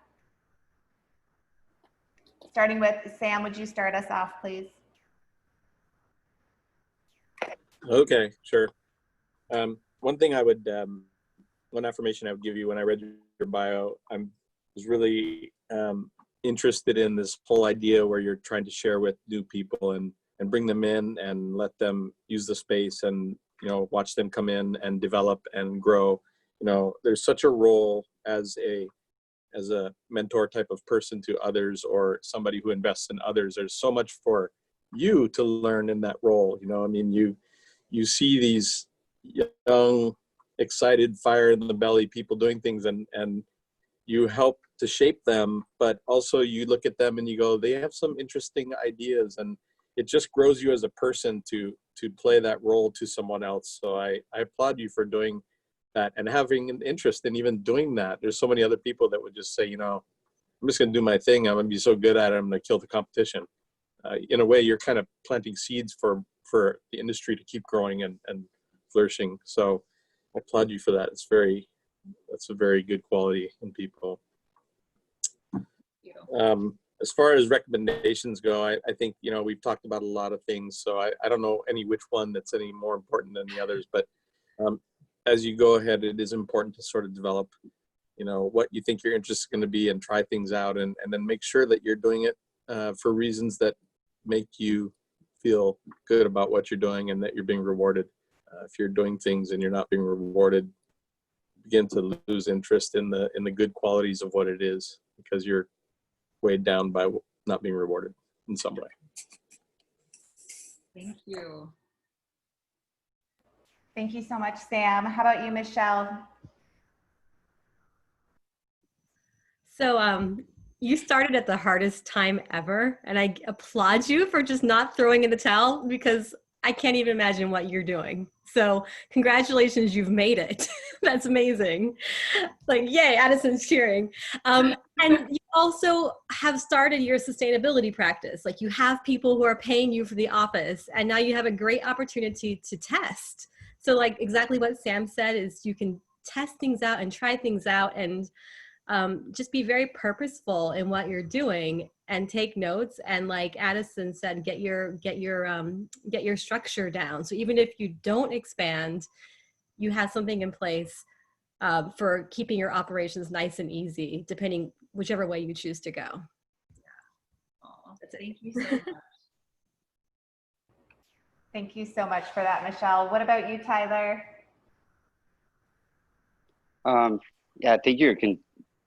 Starting with Sam, would you start us off, please? Okay, sure. One thing I would, one affirmation I would give you when I read your bio, I was really interested in this whole idea where you're trying to share with new people and and bring them in and let them use the space and, you know, watch them come in and develop and grow. You know, there's such a role as a mentor type of person to others, or somebody who invests in others. There's so much for you to learn in that role. You know, I mean, you see these young, excited, fire in the belly people doing things, and you help to shape them, but also you look at them and you go, they have some interesting ideas, and it just grows you as a person to play that role to someone else. So I applaud you for doing that and having an interest in even doing that. There's so many other people that would just say, you know, I'm just going to do my thing. I'm going to be so good at it, I'm going to kill the competition. In a way, you're kind of planting seeds for the industry to keep growing and flourishing. So I applaud you for that. That's a very good quality in people. As far as recommendations go, I think, you know, we've talked about a lot of things, so I don't know which one that's any more important than the others, but as you go ahead, it is important to sort of develop, you know, what you think your interest is going to be and try things out, and then make sure that you're doing it for reasons that make you feel good about what you're doing and that you're being rewarded. If you're doing things and you're not being rewarded, begin to lose interest in the good qualities of what it is, because you're weighed down by not being rewarded in some way. Thank you. Thank you so much, Sam. How about you, Michelle? So you started at the hardest time ever, and I applaud you for just not throwing in the towel, because I can't even imagine what you're doing. So congratulations, you've made it. That's amazing. Like, yay, Addison's cheering. And you also have started your sustainability practice. Like, you have people who are paying you for the office, and now you have a great opportunity to test. So like exactly what Sam said is you can test things out and try things out, and just be very purposeful in what you're doing and take notes. And like Addison said, get your structure down. So even if you don't expand, you have something in place for keeping your operations nice and easy, depending whichever way you choose to go. Oh, thank you so much. Thank you so much for that, Michelle. What about you, Tyler? Yeah, I think you can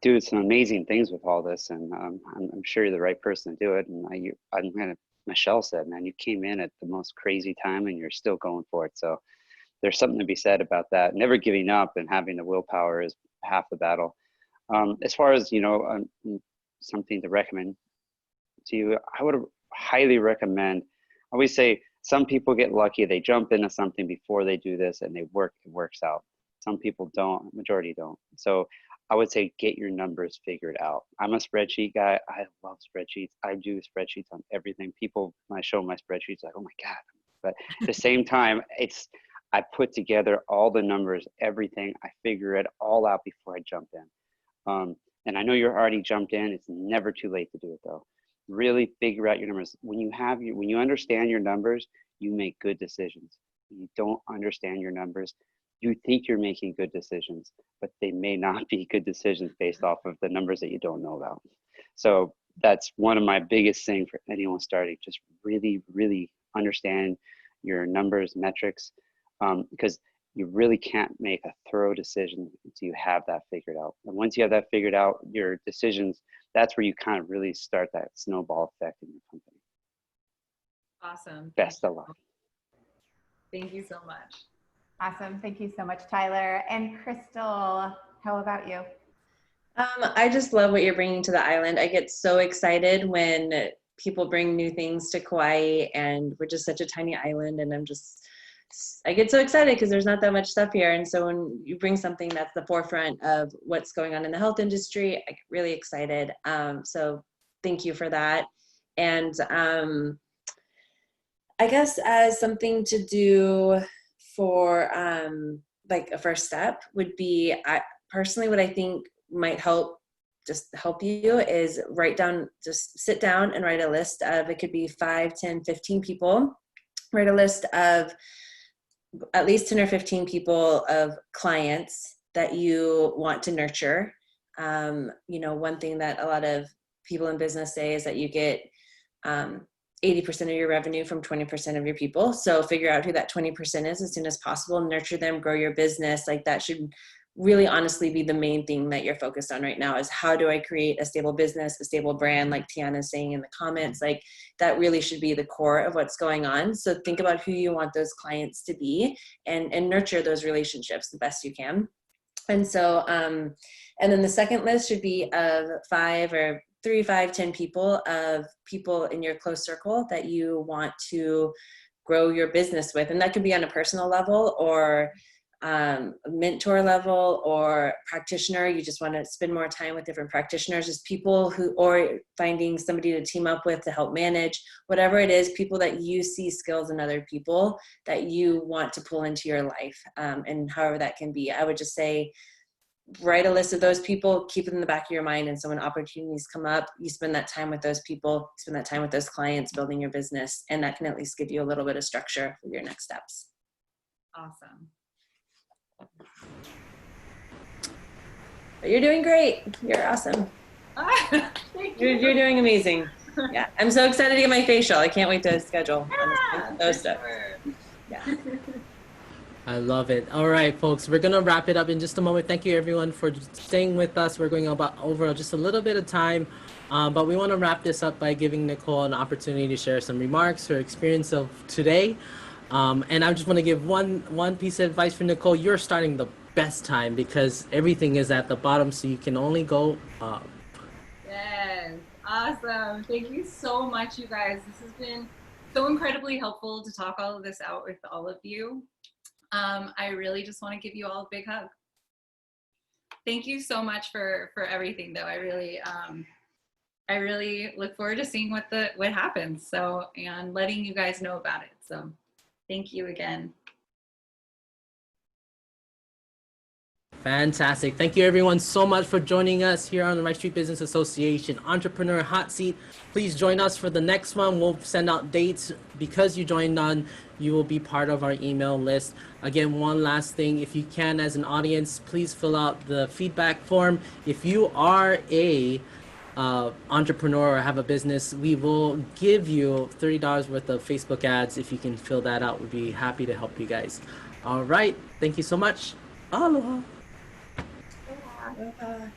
do some amazing things with all this, and I'm sure you're the right person to do it. And I'm kind of, Michelle said, man, you came in at the most crazy time and you're still going for it. So there's something to be said about that. Never giving up and having the willpower is half the battle. As far as, you know, something to recommend to you, I would highly recommend, I always say, some people get lucky, they jump into something before they do this and it works out. Some people don't, majority don't. So I would say get your numbers figured out. I'm a spreadsheet guy. I love spreadsheets. I do spreadsheets on everything. People, when I show my spreadsheets, like, oh my God. But at the same time, I put together all the numbers, everything. I figure it all out before I jump in. And I know you're already jumped in. It's never too late to do it though. Really figure out your numbers. When you understand your numbers, you make good decisions. When you don't understand your numbers, you think you're making good decisions, but they may not be good decisions based off of the numbers that you don't know about. So that's one of my biggest things for anyone starting. Just really, really understand your numbers, metrics, because you really can't make a thorough decision until you have that figured out. And once you have that figured out, your decisions, that's where you kind of really start that snowball effect in your company. Awesome. Best of luck. Thank you so much. Awesome. Thank you so much, Tyler. And Kristal, how about you? I just love what you're bringing to the island. I get so excited when people bring new things to Kauai, and we're just such a tiny island, and I get so excited because there's not that much stuff here. And so when you bring something that's the forefront of what's going on in the health industry, I get really excited. So thank you for that. And I guess as something to do for like a first step would be, personally, what I think might help you is just sit down and write a list of, it could be 5, 10, 15 people. Write a list of at least 10 or 15 people of clients that you want to nurture. You know, one thing that a lot of people in business say is that you get 80% of your revenue from 20% of your people. So figure out who that 20% is as soon as possible, nurture them, grow your business. Like that should really honestly be the main thing that you're focused on right now, is how do I create a stable business, a stable brand, like Tiana is saying in the comments. Like that really should be the core of what's going on. So think about who you want those clients to be, and nurture those relationships the best you can. And so, and then the second list should be of 3, 5, 10 people, of people in your close circle that you want to grow your business with. And that could be on a personal level, or mentor level, or practitioner. You just want to spend more time with different practitioners, just people who, or finding somebody to team up with to help manage, whatever it is, people that you see skills in other people that you want to pull into your life. And however that can be, I would just say, write a list of those people, keep it in the back of your mind. And so when opportunities come up, you spend that time with those people, spend that time with those clients, building your business. And that can at least give you a little bit of structure for your next steps. Awesome. But you're doing great. You're awesome. You're doing amazing. Yeah, I'm so excited to get my facial. I can't wait to schedule. Yeah, those stuff. sure. Yeah. I love it. All right, folks, we're gonna wrap it up in just a moment. Thank you everyone for staying with us. We're going about over just a little bit of time, but we want to wrap this up by giving Nicole an opportunity to share some remarks, her experience of today. And I just want to give one piece of advice for Nicole. You're starting the best time, because everything is at the bottom, so you can only go up. Yes, awesome. Thank you so much, you guys. This has been so incredibly helpful to talk all of this out with all of you. I really just want to give you all a big hug. Thank you so much for everything, though. I really look forward to seeing what happens. So, and letting you guys know about it. So thank you again. Fantastic. Thank you everyone so much for joining us here on the Rice Street Business Association Entrepreneur Hot Seat. Please join us for the next one. We'll send out dates. Because you joined on, you will be part of our email list. Again, one last thing, if you can, as an audience, please fill out the feedback form. If you are a entrepreneur or have a business, we will give you $30 worth of Facebook ads. If you can fill that out, we'd be happy to help you guys. All right. Thank you so much. Aloha. Aloha.